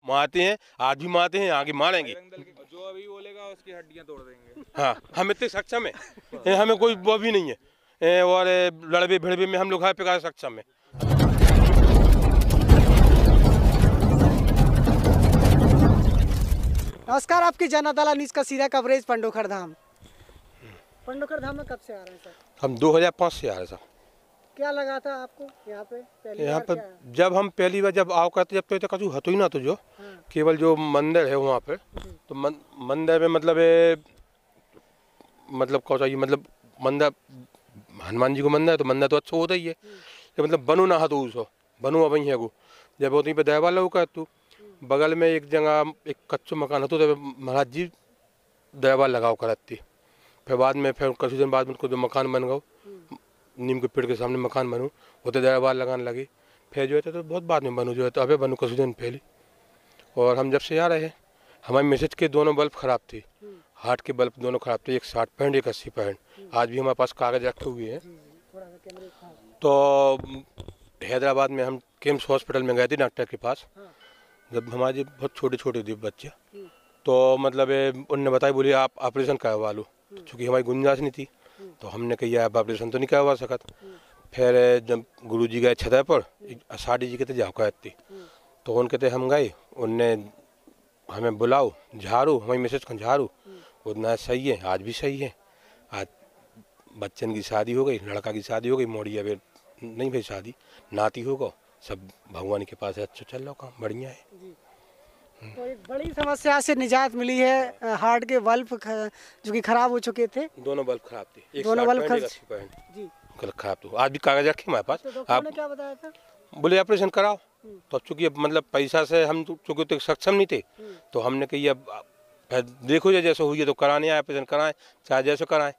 मारते हैं, आज भी मारते हैं, आगे मारेंगे। जो अभी बोलेगा उसकी हड्डियां तोड़ देंगे। हाँ, हम इतने सक्षम है, हमें कोई वो भी नहीं है, और लड़बे भिड़बे में हम लोग हर प्रकार सक्षम है। नमस्कार, आपकी जनता न्यूज़ का सीधा कवरेज पंडोखर धाम। पंडोखर धाम में कब से आ रहे हैं सर? हम 2005 से आ रहे सर। क्या लगा था आपको यहाँ पे यहाँ पर? जब हम पहली बार जब आओ करते, जब तो कछु हतो ही ना, तो जो केवल जो मंदिर है वहाँ पर, तो मंदिर में मतलब कौन सा, मतलब मंदिर हनुमान जी को मंदिर है, तो मंदिर तो अच्छा होता ही है, मतलब बनो ना तो उसको बनो अब है को जब वहीं पर दहवा लो कर तू बगल में एक जगह एक कच्चो मकान हो, तो महाराज जी दहवा लगाओ करती। फिर बाद में फिर कुछ दिन बाद में जो मकान बन गओ, नीम के पेड़ के सामने मकान बनूँ, वो तो दरबार लगाने लगे। फिर जो है तो बहुत बाद में बनू, जो है तो अभी बनू कुछ दिन पहले। और हम जब से आ रहे हैं, हमारे मिसेज के दोनों बल्ब खराब थे, हार्ट के बल्ब दोनों खराब थे, एक 60 पॉइंट एक 80 पॉइंट। आज भी हमारे पास कागज रखे हुए हैं। तो हैदराबाद में हम किम्स हॉस्पिटल में गए थे डॉक्टर के पास, जब हमारे बहुत छोटे छोटे थे बच्चे, तो मतलब उनने बताया, बोली आप ऑपरेशन करवा लो, चूँकि हमारी गुंजाइश नहीं थी। तो हमने कही आप ऑपरेशन तो नहीं करवा सकत। फिर जब गुरुजी गए छतः पर, साड़ी जी कहते जाओ कहती, तो उन कहते हम गए, उनने हमें बुलाओ, झाड़ू, हमारी मिसेज को झाड़ू, उतना सही है, आज भी सही है। आज बच्चन की शादी हो गई, लड़का की शादी हो गई, मोड़ी अभी नहीं भाई शादी, नाती होगा, सब भगवान के पास है, अच्छा चल रहा काम बढ़िया है। तो एक बड़ी समस्या से निजात मिली है, हार्ट के बल्ब जो कि खराब हो चुके थे, दोनों बल्ब खराब थे, दोनों बल्ब खराब तो आज भी कागज रखे हमारे पास। तो आपने क्या बताया था? बोले ऑपरेशन कराओ। तो अब चूंकि अब मतलब पैसा से हम चूंकि तो सक्षम नहीं थे, तो हमने कही अब देखो जैसे हुई है तो कराने आए, ऑपरेशन कराएं, चाहे जैसे कराएं।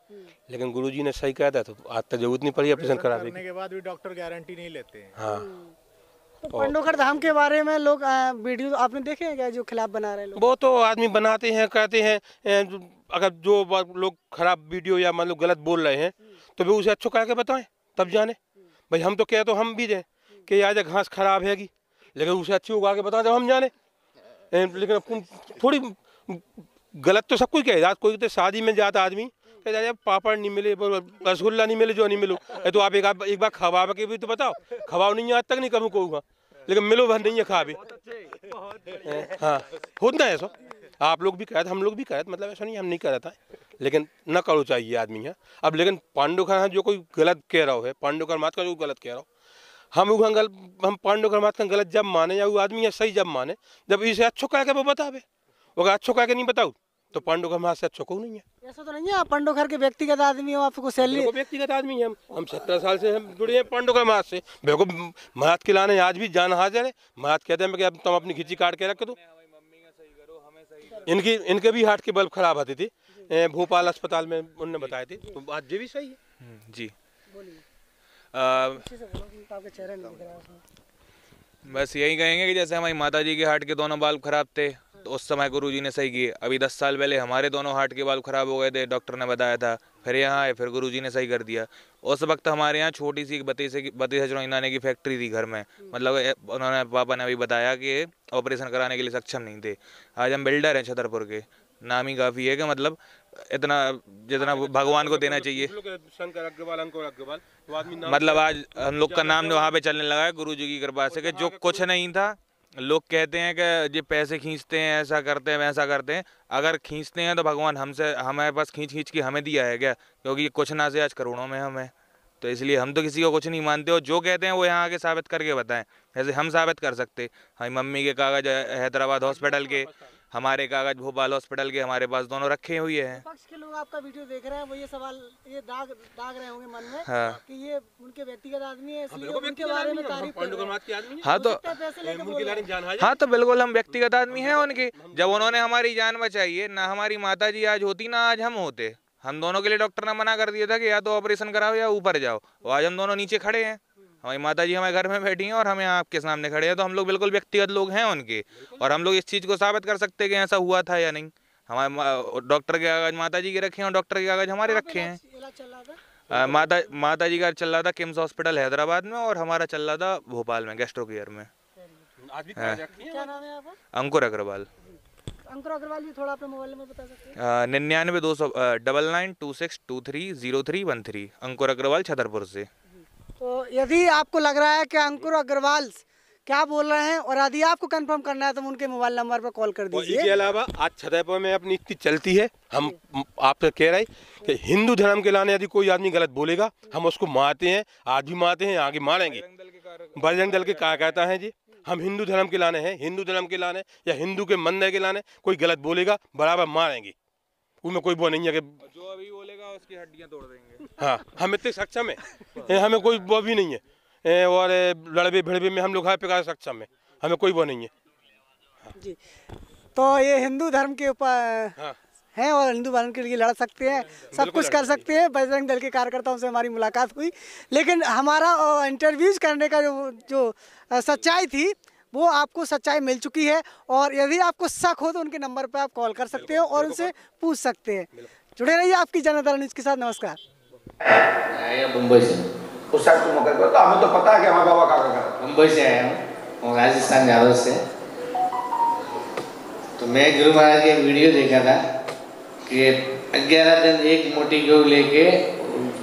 लेकिन गुरुजी ने सही कहा था, तो आज तक जरूरत नहीं पड़ी ऑपरेशन कराने के बाद भी डॉक्टर गारंटी नहीं लेते हैं। हाँ, तो पंडोखर धाम के बारे में लोग वीडियो आपने देखे हैं क्या, जो खिलाफ बना रहे हैं लोग? वो तो आदमी बनाते हैं, कहते हैं, अगर जो लोग खराब वीडियो या मतलब गलत बोल रहे हैं, तो भी उसे अच्छो कह के बताएं, तब जाने। भाई हम तो कह तो हम भी दें कि आज घास खराब हैगी, लेकिन उसे अच्छी उगा के बताएं जब हम जाने। लेकिन थोड़ी गलत तो सब कुछ कहे, कोई तो शादी में जाता आदमी कह पापड़ नहीं मिले, रसगुल्ला नहीं मिले, जो नहीं मिलो, तो आप एक बार खवा के भी तो बताओ। खवाओ नहीं, आज तक नहीं कभी कहूँगा, लेकिन मिलो भर नहीं है खा भी। हाँ, होता है ऐसा, आप लोग भी कहते, हम लोग भी कहते, मतलब ऐसा नहीं हम नहीं कह रहा था, लेकिन न करो चाहिए आदमी है। अब लेकिन पांडुखर जो कोई गलत कह रहा है, पांडुखर मात का जो गलत कह रहा हो, हम पांडुखर मात का गलत जब माने, या वो आदमी है सही जब माने, जब इसे अच्छो कह के वो बतावे। अगर अच्छो कह के नहीं बताओ तो पांडुखर मात से अच्छो को नहीं है। ऐसा तो नहीं है आप पांडोखर के व्यक्तिगत आदमी हो, आपको सैलरी? व्यक्तिगत आदमी है, हम 17 साल से हम जुड़े हैं पांडुखर मात से। मेरे को महाराज खिलाने आज भी जान हाजिर है। महाराज कहते हैं कि अब तुम अपनी खिची काट के रख दो। इनके भी हार्ट के बल्ब खराब आते थे, भोपाल अस्पताल में उन्होंने बताए थे, तो आज ये भी सही है। जी बस यही कहेंगे कि जैसे हमारी माता जी के हार्ट के दोनों बाल्ब खराब थे, तो उस समय गुरुजी ने सही किए। अभी 10 साल पहले हमारे दोनों हार्ट के बाल्ब खराब हो गए थे, डॉक्टर ने बताया था, फिर यहाँ आए, फिर गुरुजी ने सही कर दिया। उस वक्त हमारे यहाँ छोटी सी 32 नाने की फैक्ट्री थी घर में, मतलब उन्होंने पापा ने अभी बताया कि ऑपरेशन कराने के लिए सक्षम नहीं थे। आज हम बिल्डर हैं छतरपुर के, नाम ही काफ़ी है कि मतलब इतना जितना भगवान को देना चाहिए, मतलब आज हम लोग का नाम वहाँ पे चलने लगा है गुरुजी की कृपा से, कि जो कुछ नहीं था। लोग कहते हैं कि ये पैसे खींचते हैं, ऐसा करते हैं, वैसा करते हैं। अगर खींचते हैं तो भगवान हमसे, हमारे पास खींच के हमें दिया है क्या? क्योंकि कुछ ना से आज करोड़ों में हमें, तो इसलिए हम तो किसी को कुछ नहीं मानते, और जो कहते हैं वो यहाँ आके साबित करके बताएं। जैसे हम साबित कर सकते, हमारी मम्मी के कागज हैदराबाद हॉस्पिटल के, हमारे कागज भोपाल हॉस्पिटल के हमारे पास दोनों रखे हुए हैं। पक्ष के लोग आपका वीडियो देख रहे हैं, वो ये सवाल ये दाग रहे होंगे मन में, हाँ, कि ये उनके व्यक्तिगत आदमी है, इसलिए उनके बारे में तारीफ कर रहे हैं। हाँ तो बिल्कुल हम व्यक्तिगत आदमी हैं उनके। जब उन्होंने हमारी जान बचाई है, ना हमारी माता जी आज होती ना आज हम होते। हम दोनों के लिए डॉक्टर ने मना कर दिया था कि या तो ऑपरेशन कराओ या ऊपर जाओ, और आज हम दोनों नीचे खड़े हैं। हमारी माता जी हमारे घर में बैठी हैं और हम यहाँ आपके सामने खड़े हैं, तो हम लोग बिल्कुल व्यक्तिगत लोग हैं उनके, और हम लोग इस चीज़ को साबित कर सकते हैं कि ऐसा हुआ था या नहीं। हमारे डॉक्टर के कागज माता जी के रखे हैं और डॉक्टर के कागज हमारे रखे हैं। माता जी का चल रहा था किम्स हॉस्पिटल हैदराबाद में, और हमारा चल रहा था भोपाल में गैस्ट्रो केयर में। क्या नाम है आपका? अंकुर अग्रवाल। अंकुर अग्रवाल जी, थोड़ा अपने मोबाइल नंबर बता सकते हैं? 99-299-26230313। अंकुर अग्रवाल छतरपुर से। तो यदि आपको लग रहा है कि अंकुर अग्रवाल क्या बोल रहे हैं और यदि आपको कंफर्म करना है तो उनके मोबाइल नंबर पर कॉल कर और दीजिए। इसके अलावा आज छतरपुर में अपनी स्थिति चलती है। हम आपसे कह रहे हैं कि हिंदू धर्म के लाने यदि कोई आदमी गलत बोलेगा हम उसको मारते हैं, आज भी मारते हैं, आगे मारेंगे। बजरंग दल के कार्यकर्ता हैं जी, हम हिंदू धर्म के लाने हैं, हिंदू धर्म के लाने या हिंदू के मंदिर के लाने कोई गलत बोलेगा बराबर मारेंगे, उनमें कोई वो नहीं है कि जो अभी बोलेगा उसकी हड्डियां तोड़ देंगे। हाँ हम इतने सक्षम है, हमें कोई वो भी नहीं है और लड़बे भिड़बे में हम लोग हर प्रकार सक्षम है, हमें कोई वो नहीं है। जी, तो ये हिंदू धर्म के ऊपर हैं और हिंदू धर्म के लिए लड़ सकते हैं, सब कुछ कर सकते हैं। बजरंग दल के कार्यकर्ताओं से हमारी मुलाकात हुई, लेकिन हमारा इंटरव्यूज करने का जो सच्चाई थी वो आपको सच्चाई मिल चुकी है। और यदि आपको शक हो तो उनके नंबर पर आप कॉल कर सकते हो और उनसे पूछ सकते हैं। जुड़े रहिए आपकी जनता न्यूज़ के साथ। नमस्कार। मुंबई से उस साइड तुम कर तो हमें तो पता है कि हमारे बाबा का मुंबई से आया हूँ और राजस्थान झारखंड से। तो मैं गुरु महाराज की एक वीडियो देखा था कि 11 दिन एक मोटी गौ लेके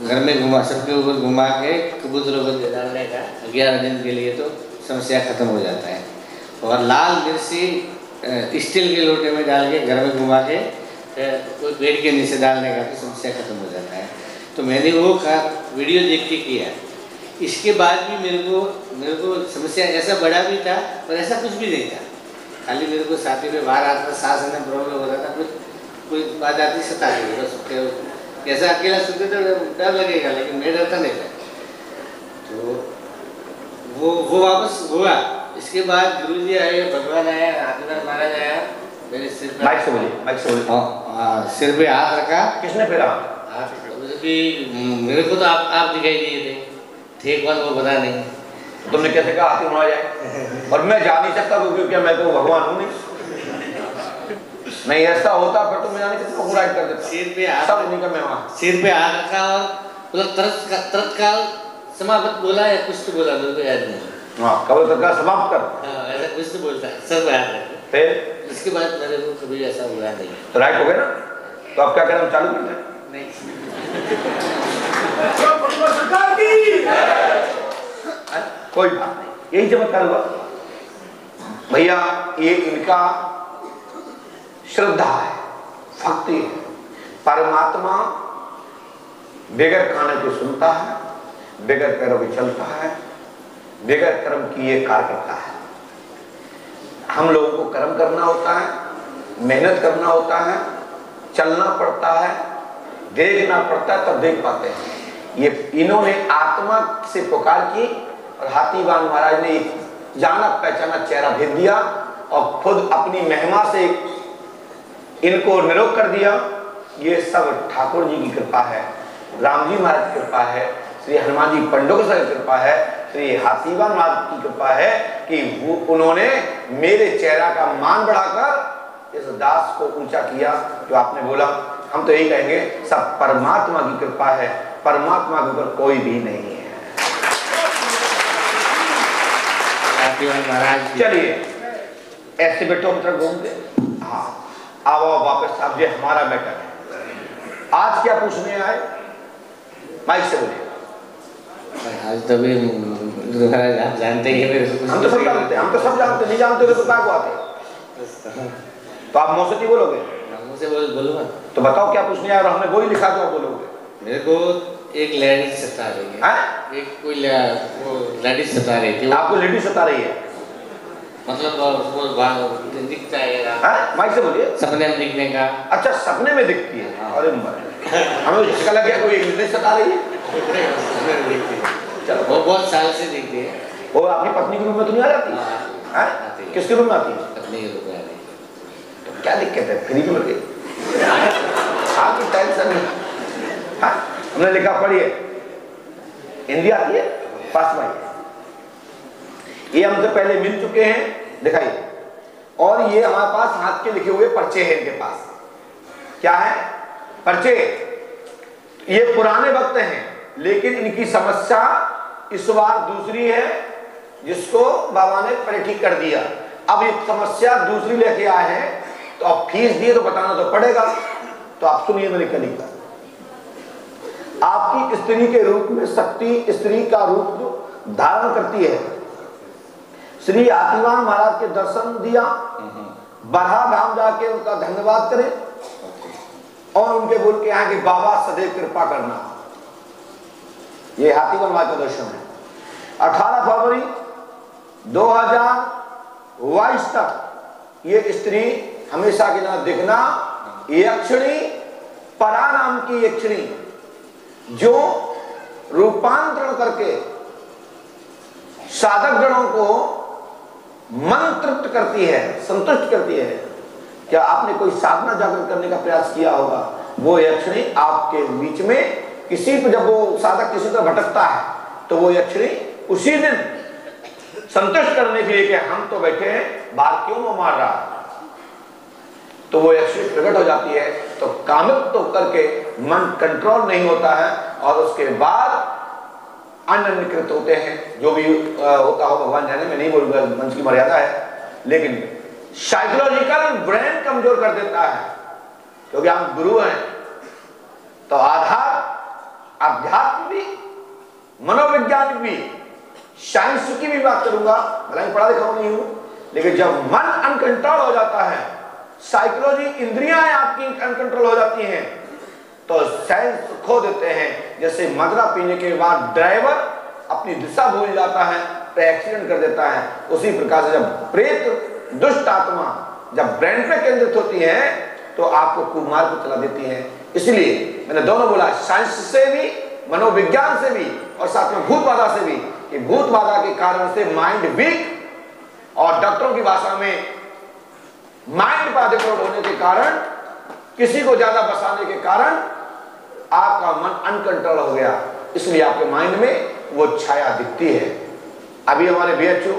घर में घुमा, सबके ऊपर घुमा के कबूतरों को डालने का 11 दिन के लिए तो समस्या खत्म हो जाता है। और लाल मिर्ची स्टील के लोटे में डाल के घर में घुमा के कोई पेड़ के नीचे डालने का भी समस्या खत्म हो जाता है। तो मैंने वो वीडियो देख के किया। इसके बाद भी मेरे को समस्या ऐसा बड़ा भी था और ऐसा कुछ भी नहीं था, खाली मेरे को छाती में बाहर आता था, सांस में प्रॉब्लम हो रहा था, कुछ कोई बात आती सता रही बस। ऐसा अकेला सोते तो डर लगेगा, लेकिन मैं डरता नहीं था। तो वो वापस हुआ। इसके बाद गुरुजी आए, भगवान आया, हाथीनाथ महाराज आया, मेरे सिर पे माइक से बोलिए। सिर पे हाथ रखा। किसने फेरा हाथ? मेरे को तो आप दिखाई दिए थे कौन वो पता नहीं। तुमने कैसे कहा हाथी वहां जाए? और मैं जा नहीं सकता क्योंकि मैं तो भगवान हूँ नहीं ऐसा होता फिर तो मैं जाने कितना राइट कर देता। सिर पे हाथ, सब नहीं कर मैं वहाँ सिर पे हाथ रखा और मतलब तत्काल समाप्त बोला या कुछ तो बोला, मेरे को याद नहीं। हाँ कब तक समाप्त कर। हाँ ऐसा कुछ तो बोलता है, सर पे हाथ रखा। फिर इसके बाद मेरे को कभी ऐसा हुआ नहीं। तो राइट हो गए ना, तो आप क्या करें चालू करते नहीं कोई बात नहीं, यही चमत्कार हुआ भैया। ये इनका श्रद्धा है, भक्ति है। परमात्मा बगैर खाने को सुनता है, बगैर पैरों के चलता है, बगैर कर्म किए कार्य करता है। हम लोगों को कर्म करना होता है, मेहनत करना होता है, चलना पड़ता है, देखना पड़ता है, तब देख पाते हैं। ये इन्होंने आत्मा से पुकार की और हाथीवान महाराज ने जाना पहचाना चेहरा भेज दिया और खुद अपनी महिमा से इनको निरोग कर दिया। ये सब ठाकुर जी की कृपा है, राम जी महाराज की कृपा है, श्री हनुमान जी पंडों की कृपा है, श्री हाथीवान महाराज की कृपा है कि वो उन्होंने मेरे चेहरा का मान बढ़ाकर इस दास को ऊंचा किया। जो आपने बोला हम तो यही कहेंगे, सब परमात्मा की कृपा है, परमात्मा के ऊपर कोई भी नहीं है। चलिए ऐसे बैठो मतलब घूमते। हाँ आओ वापस साहब जी, हमारा बेटा है। आज क्या पूछने आए? माइक से बोलिए। आज तभी आप जानते ही मेरे को। हम तो सब जानते हैं, हम तो सब जानते, नहीं जानते तो क्या को आते। तो आप मुझसे बोलोगे? मुझसे बोलूँगा। तो बताओ क्या पूछने आए और हमने वही लिखा जो आप बोलोगे। मेरे को एक लेडीज सता रही है। एक कोई लेडीज सता रही थी। आपको लेडीज सता रही है? मतलब वो दिखता है। माइक से बोलिए। सपने में दिखने का। अच्छा सपने में दिखती है। अरे हमें इसका लग गया कोई लेडीज सता रही है। चलो वो बहुत साल से दिखती है। वो आपकी पत्नी के रूप में तो नहीं आ जाती? किसके रूप में आती है? पत्नी के रूप में आती है। तो क्या दिक्कत है? फ्री में लगे आपकी टेंशन नहीं। हमने लिखा पढ़िए, हिंदी आती है पास में। ये हमसे पहले मिल चुके हैं, दिखाइए। और ये हमारे पास हाथ के लिखे हुए पर्चे हैं इनके पास। क्या है? पर्चे। ये पुराने वक्त हैं, लेकिन इनकी समस्या इस बार दूसरी है जिसको बाबा ने पहले ठीक कर दिया। अब ये समस्या दूसरी लेके आए हैं, तो अब फीस दिए तो बताना तो पड़ेगा। तो आप सुनिए मेरी कली का, आपकी स्त्री के रूप में शक्ति स्त्री का रूप धारण करती है। श्री हाथीवान महाराज के दर्शन दिया, बरहा धाम जाके उनका धन्यवाद करें और उनके बोल के यहाँ कि बाबा सदैव कृपा करना। ये हाथीवान महाराज का दर्शन है। 18 फरवरी 2022 तक ये स्त्री हमेशा के ना दिखना, यक्षिणी परा नाम की यक्षिणी जो रूपांतरण करके साधक जनों को मन तृप्त करती है, संतुष्ट करती है। क्या आपने कोई साधना जागृत करने का प्रयास किया होगा? वो यक्षिणी आपके बीच में किसी पर, जब वो साधक किसी तरह भटकता है तो वो यक्षिणी उसी दिन संतुष्ट करने के लिए कि हम तो बैठे हैं, बाहर क्यों वो मार रहा है, तो वो यक्षिणी प्रकट हो जाती है। तो कामित तो करके मन कंट्रोल नहीं होता है और उसके बाद अन्यकृत होते हैं। जो भी होता हो भगवान जाने, में नहीं बोलूंगा, मंच की मर्यादा है, लेकिन साइकोलॉजिकल ब्रेन कमजोर कर देता है। क्योंकि हम गुरु हैं तो आधार अध्यात्म भी, मनोविज्ञान भी, साइंस की भी बात करूंगा, भले पढ़ा लिखा नहीं हूं, लेकिन जब मन अनकंट्रोल हो जाता है, साइकोलॉजी इंद्रियां आपकी अनकंट्रोल हो जाती हैं, तो सेंस खो देते हैं। जैसे मदरा पीने के बाद ड्राइवर अपनी दिशा भूल जाता है तो एक्सीडेंट कर देता है, उसी प्रकार से जब प्रेत दुष्ट आत्मा जब ब्रेन पे केंद्रित होती है तो आपको कुमार्ग को चला देती है। इसलिए मैंने दोनों बोला, साइंस से भी, मनोविज्ञान से भी और साथ में भूत बाधा से भी, कि भूत बाधा के कारण से माइंड वीक और डॉक्टरों की भाषा में माइंड बाधित होने के कारण, किसी को ज्यादा बसाने के कारण आपका मन अनकंट्रोल हो गया, इसलिए आपके माइंड में वो छाया दिखती है। अभी हमारे बीएचयू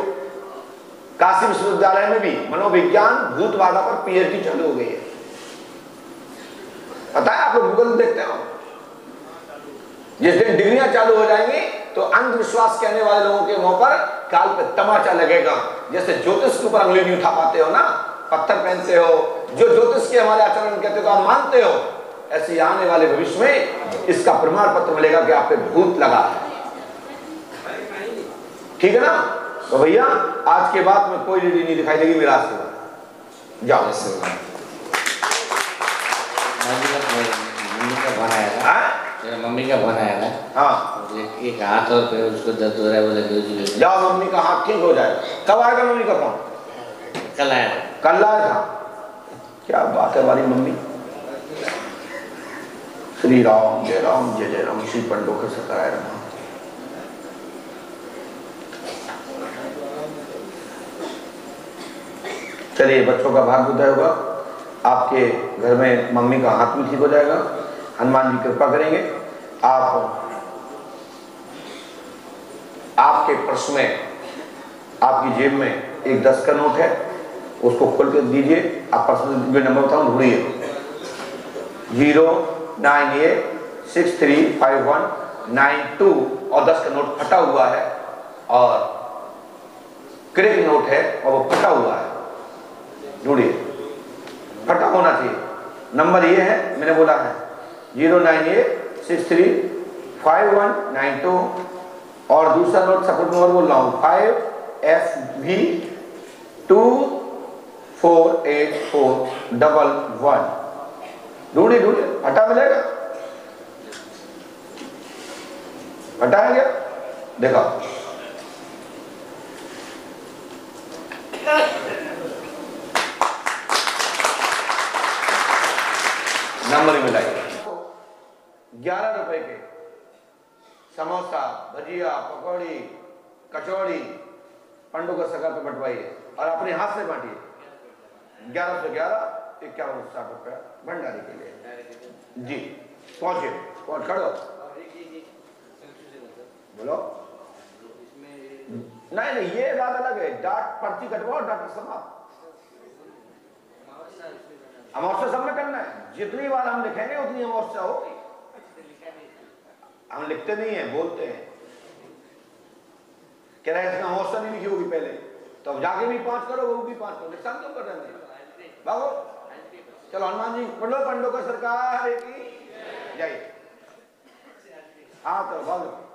काशी विश्वविद्यालय में भी मनोविज्ञान भूत बाधा पर पीएचडी चालू हो गई है। पता है, आप लोग गूगल देखते हो, जिस दिन डिग्रियां चालू हो जाएंगी तो अंधविश्वास कहने वाले लोगों के मुंह पर काल पे तमाचा लगेगा। जैसे ज्योतिष के ऊपर अंगुली नहीं उठा पाते हो ना, पत्थर पहनते हो, जो ज्योतिष के हमारे आचरण कहते हो तो आप मानते हो, ऐसे आने वाले भविष्य में इसका प्रमाण पत्र मिलेगा कि आप पे भूत लगा है। ठीक है ना? तो भैया आज के बाद में कोई लेडी नहीं दिखाई देगी मेरा से। जाओ। मम्मी का फोन आया था, मेरा मम्मी का फोन आया था। हाँ, एक हाथ और पे उसको दर्द हो रहा है, बोले जाओ मम्मी का हाथ ठीक हो जाए। कब आएगा मम्मी का फोन? कल आया था। कल आया था? क्या बात है हमारी मम्मी। श्री राम जय राम जय जय राम, श्री पंडो के सताराय राम। चलिए, बच्चों का भाग्य उदय होगा, आपके घर में मम्मी का हाथ भी ठीक हो जाएगा, हनुमान जी कृपा करेंगे। आपके पर्स में, आपकी जेब में एक 10 का नोट है, उसको खोल के दीजिए। आप पर्स में जो नंबर बताऊं ढूंढिए, 098635192 और 10 का नोट फटा हुआ है और क्रेक नोट है और वो फटा हुआ है, ढूंढिए, फटा होना चाहिए। नंबर ये है, मैंने बोला है 098635192 और दूसरा नोट सपोर्ट नंबर बोल रहा हूं 5FV248411। ढूंढिए ढूंढिए, फटा मिलेगा, फटा है क्या? देखो, नंबर मिलाइए। 11 रुपए के समोसा, भजिया, पकौड़ी, कचौड़ी पंडू का सगा पे बंटवाइए और अपने हाथ से बांटिए। 11 से 11 51 रुपया भंडारी के लिए जी। पहुंचे, पहुंच खड़ो, बोलो। नहीं नहीं, ये बात अलग है, डाक पर्ची कटवाओ, डॉक्टर समाप्त। अमावस्या सब में करना है, जितनी बार हम लिखेंगे उतनी अमावस्या होगी। हम लिखते नहीं है, बोलते हैं। कह रहे इसमें हौसला नहीं लिखी होगी पहले, तो अब जाके भी 5 करो, वो भी 5 करो, नुकसान क्यों कर रहे हैं बाबू। चलो हनुमान जी पंडो का सरकार की जय। हाँ तो भागो।